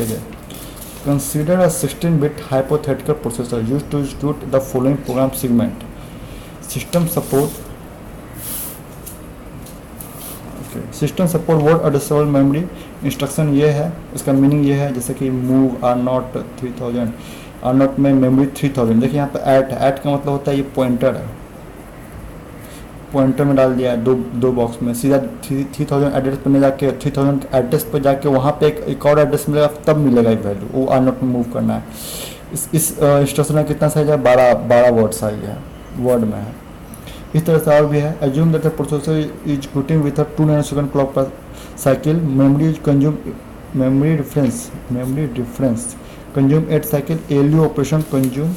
देखिए, consider a 16-bit hypothetical processor used to execute the following program segment. System support word addressable memory instruction ये है, इसका meaning ये है, जैसे कि move R not 3000, R not में मेमोरी 3000। देखिए यहाँ पे ऐट का मतलब होता है ये पॉइंटर है, पॉइंटर में डाल दिया है दो बॉक्स में, सीधा 3000 एड्रेस पर नहीं जाके 3000 एड्रेस पर जाके वहाँ पे एक और एड्रेस मिलेगा, तब मिलेगा ये वैल्यू, वो आर नॉट में मूव करना है। इस इंस्ट्रक्शन में कितना साइज है, 12 वर्ड साइज है, वर्ड में है। इस तरह से और भी है, assume that the processor is executing with a 2 nanosecond clock per cycle, memory is consume, memory difference consume 8 cycle, ALU operation consume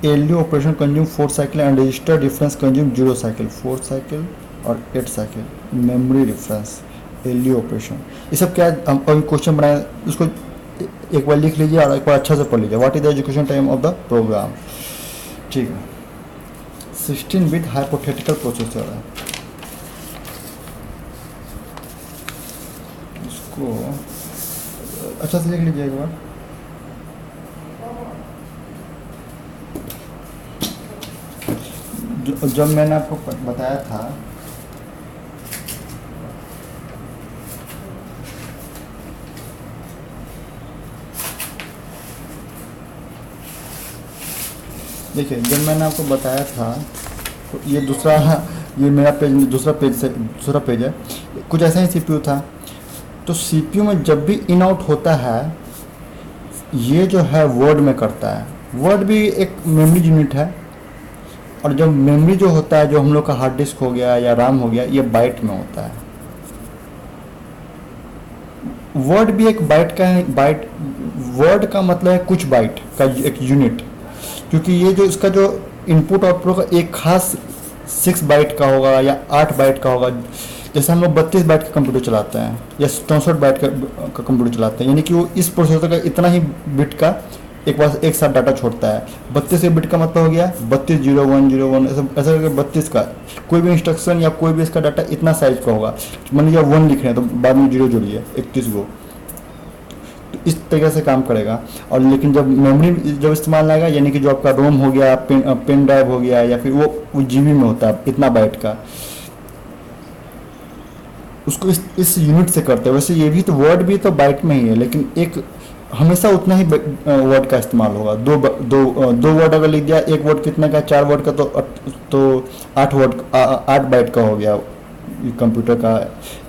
ALU operation consume 4 cycle and register difference consume 0 cycle, 4 cycle और 8 cycle, memory difference, ALU operation. ये सब क्या हम अभी question बनाए, उसको एक बार लिख लीजिए और एक बार अच्छा से पढ़ लीजिए। What is the education time of the program, ठीक है। 16-bit हाइपोथेटिकल प्रोसेसर है, इसको अच्छा से लिख लीजिए एक बार। जब मैंने आपको बताया था देखिए, जब मैंने आपको बताया था तो ये ये मेरा पेज, दूसरा पेज है, कुछ ऐसा ही सीपीयू था। तो सीपीयू में जब भी इन आउट होता है, ये जो है वर्ड में करता है, वर्ड भी एक मेमोरी यूनिट है, और जब मेमोरी जो होता है, जो हम लोग का हार्ड डिस्क हो गया या रैम हो गया, ये बाइट में होता है। वर्ड भी एक बाइट का है, बाइट वर्ड का मतलब है कुछ बाइट का एक यूनिट, क्योंकि ये जो इसका जो इनपुट आउटपुट का एक खास 6 बाइट का होगा या 8 बाइट का होगा। जैसे हम लोग 32 बाइट का कंप्यूटर चलाते हैं या 64 बाइट का कंप्यूटर चलाते हैं, यानी कि वो इस प्रोसेसर का इतना ही बिट का एक साथ डाटा छोड़ता है। 32 बिट का मतलब हो गया 32 01 ऐसा करके 32 का कोई भी इंस्ट्रक्शन या कोई भी इसका डाटा इतना साइज का होगा। मान लीजिए 1 लिख रहे हैं तो बाद में 0 जोड़िए 31 गो, तो इस तरीके से काम करेगा। और लेकिन जब मेमोरी जब इस्तेमाल आएगा, यानी कि जो आपका रोम हो गया, पेन ड्राइव हो गया, या फिर वो जीबी में होता है इतना बाइट का, उसको इस यूनिट से करते हैं। वैसे ये भी तो वर्ड भी तो बाइट में ही है, लेकिन एक हमेशा उतना ही वर्ड का इस्तेमाल होगा। दो वर्ड अगर लिख दिया, एक वर्ड कितना का, 4 वर्ड का, तो 8 बाइट का हो गया कंप्यूटर का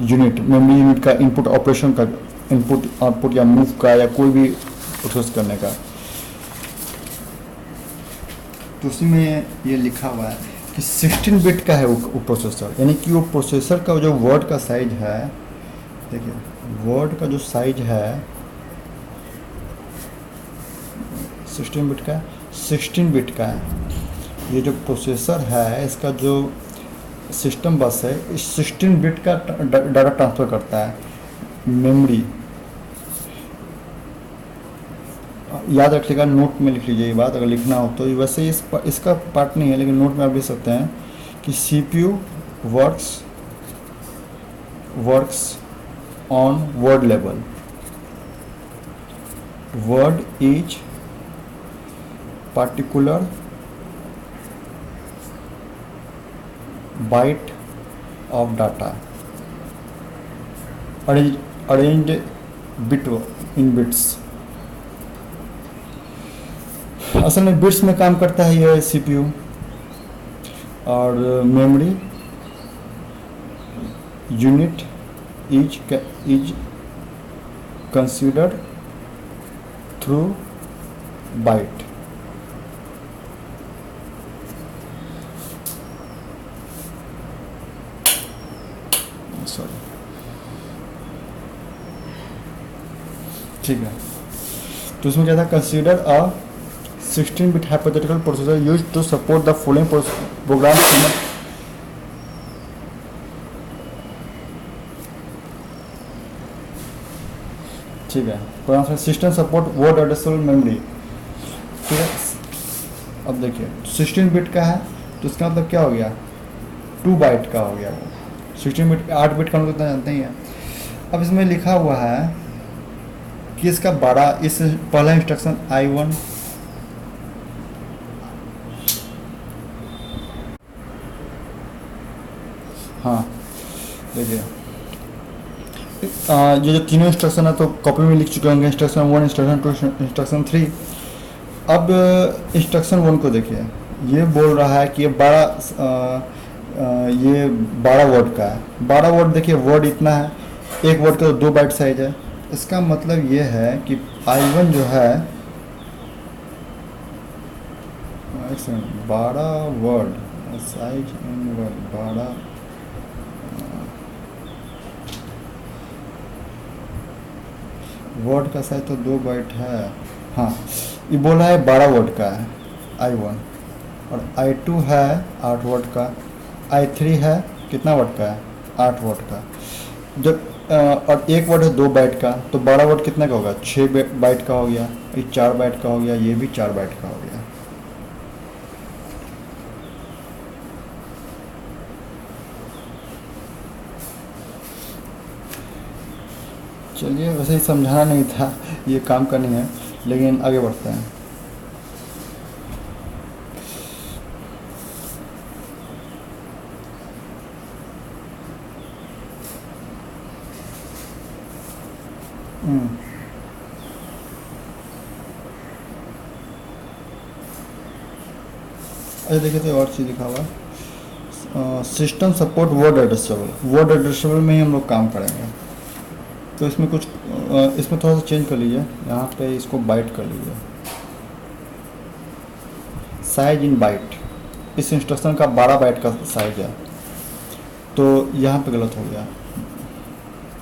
यूनिट, मेमोरी यूनिट का, इनपुट ऑपरेशन का, इनपुट आउटपुट या मूव का, या कोई भी प्रोसेस करने का। तो उसी में ये लिखा हुआ है कि 16 बिट का है वो प्रोसेसर, यानी कि वो प्रोसेसर का जो वर्ड का साइज है, देखिए वर्ड का जो साइज है 16 बिट का है। ये जो प्रोसेसर है, इसका जो सिस्टम बस है, इस 16 बिट का डाटा ट्रांसफ़र करता है मेमोरी। याद रखिएगा, नोट में लिख लीजिए ये बात अगर लिखना हो तो। वैसे इसका पार्ट नहीं है, लेकिन नोट में आप लिख सकते हैं कि CPU works on word level, word is particular byte of data arranged in bits। असल में बिट्स में काम करता है ये CPU, और memory unit is considered through byte. ठीक है, तो इसमें क्या था, consider a 16 bit hypothetical processor used to support the following program. ठीक है, program system support word addressable memory. ठीक है, अब देखिए 16 बिट का है, तो इसका मतलब क्या हो गया, 2 बाइट का हो गया वो। 16 बिट 8 बिट का हम लोग इतना जानते ही हैं। अब इसमें लिखा हुआ है कि इसका 12 इस पहला इंस्ट्रक्शन I1 हाँ देखिए ये जो तीनों इंस्ट्रक्शन है तो कॉपी में लिख चुके होंगे, इंस्ट्रक्शन 1, इंस्ट्रक्शन 2, इंस्ट्रक्शन 3। अब इंस्ट्रक्शन 1 को देखिए, ये बोल रहा है कि ये 12 वर्ड का है। 12 वर्ड देखिए, वर्ड इतना है, एक वर्ड का तो 2 बाइट साइज है। इसका मतलब ये है कि I1 जो है 12 word size in word 12 word का साइज तो 2 बाइट है। हाँ, ये बोला है 12 वर्ड का है I1, और I2 है 8 वर्ड का, I3 है कितना वर्ड का है 8 वर्ड का। जब और एक वर्ड है 2 बाइट का, तो 12 वर्ड कितना का होगा 6 बाइट का हो गया, ये 4 बाइट का हो गया, ये भी 4 बाइट का हो गया। चलिए, वैसे ही समझाना नहीं था, ये काम का नहीं है, लेकिन आगे बढ़ते हैं। अरे देखिए, तो और चीज़ लिखा हुआ है, system support word addressable. Word addressable में ही हम लोग काम करेंगे। तो इसमें कुछ इसमें थोड़ा सा चेंज कर लीजिए, यहाँ पे इसको बाइट कर लीजिए, साइज इन बाइट। इस इंस्ट्रक्शन का 12 बाइट का साइज है, तो यहाँ पे गलत हो गया,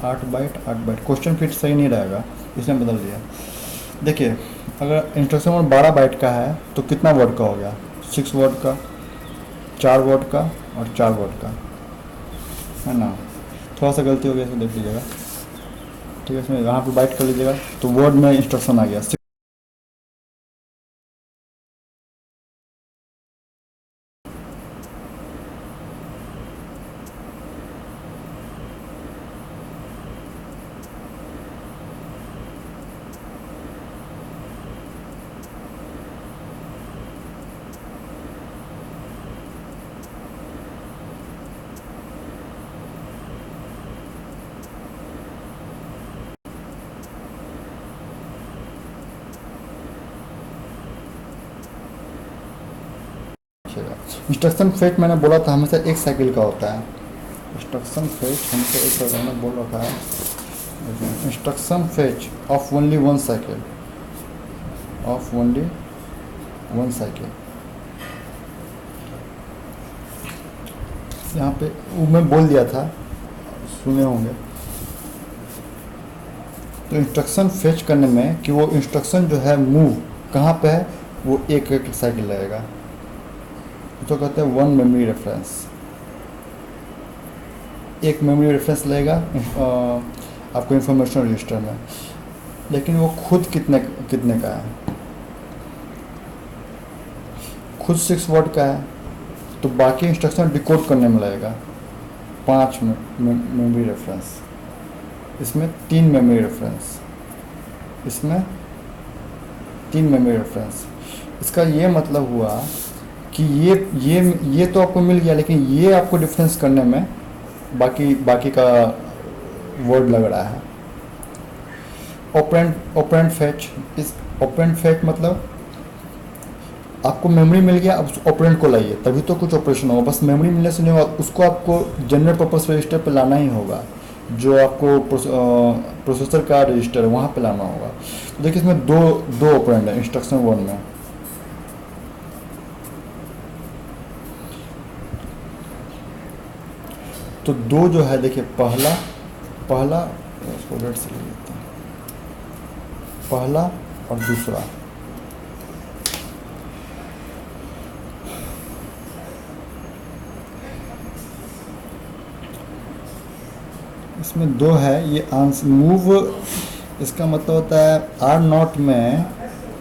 8 बाइट 8 बाइट, क्वेश्चन फिट सही नहीं रहेगा, इसने बदल दिया। देखिए, अगर इंस्ट्रक्शन में 12 बाइट का है तो कितना वर्ड का हो गया 6 वर्ड का, 4 वर्ड का और 4 वर्ड का, है ना। थोड़ा सा गलती हो गया, इसको देख लीजिएगा, ठीक है। इसमें यहाँ पे बाइट कर लीजिएगा, तो वर्ड में इंस्ट्रक्शन आ गया। इंस्ट्रक्शन फेच मैंने बोला था हमेशा एक साइकिल का होता है। इंस्ट्रक्शन फेच हमसे एक प्रोग्राम में बोल रखा है, instruction fetch of only 1 cycle, of only 1 cycle. यहाँ पे वो मैं बोल दिया था, सुने होंगे। तो इंस्ट्रक्शन फेच करने में कि वो इंस्ट्रक्शन जो है मूव कहाँ पे है, वो एक एक साइकिल लगेगा, तो कहते हैं 1 मेमोरी रेफरेंस। एक मेमोरी रेफरेंस लगेगा आपको इंफॉर्मेशन रजिस्टर में, लेकिन वो खुद कितने का है, खुद 6 वर्ड का है, तो बाकी इंस्ट्रक्शन डिकोड करने में लगेगा 5 मेमोरी रेफरेंस, इसमें 3 मेमोरी रेफरेंस, इसमें 3 मेमोरी रेफरेंस। इसका ये मतलब हुआ कि ये तो आपको मिल गया, लेकिन ये आपको डिफरेंस करने में बाकी का वर्ड लग रहा है। ऑपरेंड फैच, इस ऑपरेंड फैच मतलब आपको मेमोरी मिल गया, अब उस ऑपरेंड को लाइए, तभी तो कुछ ऑपरेशन होगा। बस मेमोरी मिलने से नहीं होगा, उसको आपको जनरल पर्पस रजिस्टर पे लाना ही होगा, जो आपको प्रोसेसर का रजिस्टर है वहाँ पे लाना होगा। तो देखिए, इसमें दो ऑपरेंड है इंस्ट्रक्शन 1 में। तो 2 जो है, देखिए पहला इसको रेड से ले लेते हैं, पहला और दूसरा। इसमें 2 है, ये आंसर मूव, इसका मतलब होता है R0 में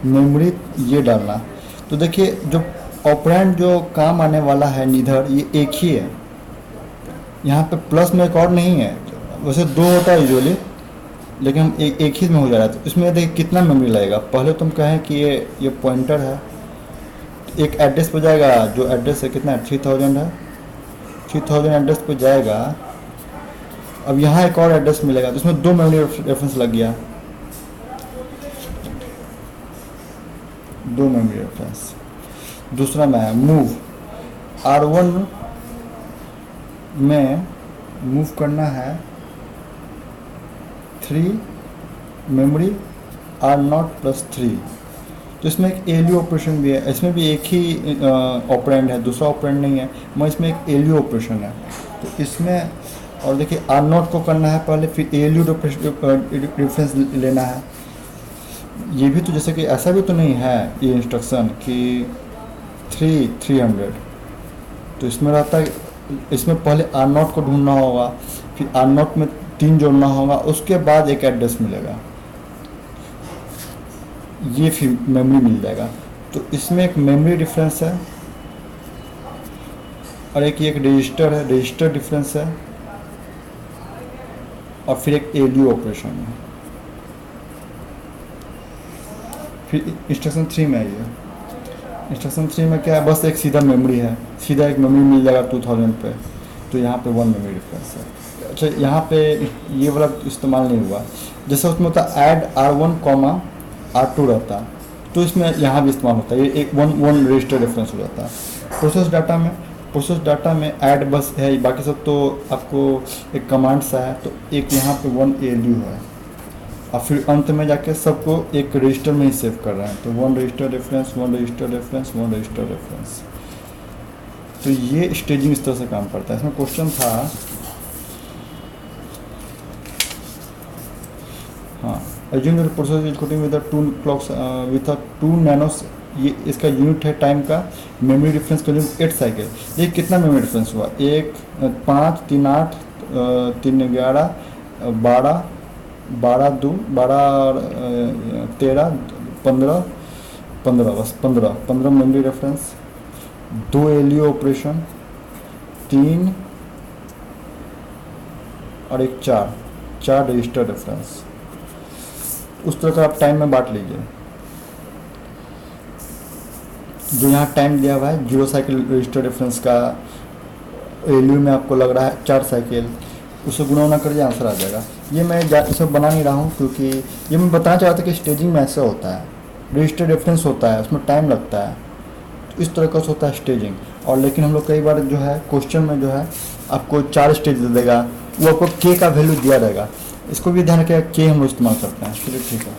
मेमोरी ये डालना। तो देखिए, जो ऑपरेंड जो काम आने वाला है नीदर, ये एक ही है, यहाँ पे प्लस में एक और नहीं है, वैसे दो होता है यूजुअली, लेकिन हम एक ही में हो जा रहा है। तो इसमें देखिए कितना मेमोरी लगेगा। पहले तुम कहें कि ये पॉइंटर है, तो एक एड्रेस पे जाएगा, जो एड्रेस है कितना है 3000 है, 3000 एड्रेस पे जाएगा। अब यहाँ एक और एड्रेस मिलेगा, तो इसमें दो मेमोरी रेफरेंस लग गया, दो मेमोरी रेफरेंस। दूसरा में है मूव, R1 में मूव करना है 3 मेमोरी R0 + 3। तो इसमें एक ALU ऑपरेशन भी है, इसमें भी एक ही ऑपरेंड है, दूसरा ऑपरेंड नहीं है, मगर इसमें एक ALU ऑपरेशन है। तो इसमें और देखिए R0 को करना है पहले, फिर ALU रेफरेंस लेना है। ये भी तो जैसे कि ऐसा भी तो नहीं है ये इंस्ट्रक्शन कि 300, तो इसमें रहता है, इसमें पहले R0 को ढूंढना होगा, फिर R0 में 3 जोड़ना होगा, उसके बाद एक एड्रेस मिलेगा, ये फिर मेमोरी मिल जाएगा। तो इसमें एक मेमोरी डिफरेंस है और एक रजिस्टर है, रजिस्टर डिफरेंस है, और फिर एक ALU ऑपरेशन है। फिर इंस्ट्रक्शन 3 में आइए, इंस्ट्रक्शन 3 में क्या है, बस एक सीधा मेमोरी है, सीधा एक मेमोरी मिल जाएगा 2000 पे। तो यहाँ पे 1 मेमोरी डिफरेंस है। अच्छा, यहाँ पे ये वाला इस्तेमाल नहीं हुआ, जैसे उसमें होता है ऐड R1, R2 रहता, तो इसमें यहाँ भी इस्तेमाल होता है, ये एक वन रजिस्टर डिफरेंस हो जाता है। प्रोसेस डाटा में ऐड बस है, बाकी सब तो आपको एक कमांड सा है। तो एक यहाँ पे 1 ALU है, और फिर अंत में जाके सबको एक रजिस्टर में ही सेव कर रहे हैं। तो 1 register reference, 1 register reference, 1 register reference. तो ये स्टेजिंग इस तरह से काम करता है। इसमें क्वेश्चन था, हाँ, assume that process is executing with 2 clocks with 2 नैनोस, ये इसका यूनिट है टाइम का। मेमोरी डिफरेंस का यूनिट 8 साइकिल। ये कितना मेमोरी डिफरेंस हुआ, 1 5 3 8 3 11 12 12 2 12 13 15 15, बस 15 मेमोरी रेफरेंस, 2 ALU ऑपरेशन, 3 और एक 4 रजिस्टर रेफरेंस। उस तरह का आप टाइम में बांट लीजिए। जो यहाँ टाइम दिया हुआ है 0 साइकिल रजिस्टर रेफरेंस का, ALU में आपको लग रहा है 4 साइकिल, उसे गुणा होना करिए, आंसर आ जाएगा। ये मैं इसे बना नहीं रहा हूँ, क्योंकि ये मैं बताना चाहता था कि स्टेजिंग में ऐसा होता है, रजिस्टर रेफरेंस होता है, उसमें टाइम लगता है, तो इस तरह का होता है स्टेजिंग। और लेकिन हम लोग कई बार जो है क्वेश्चन में जो है आपको 4 स्टेज दे देगा, वो आपको K का वैल्यू दिया रहेगा, इसको भी ध्यान रखिएगा, K हम लोग इस्तेमाल करते हैं। चलिए ठीक है।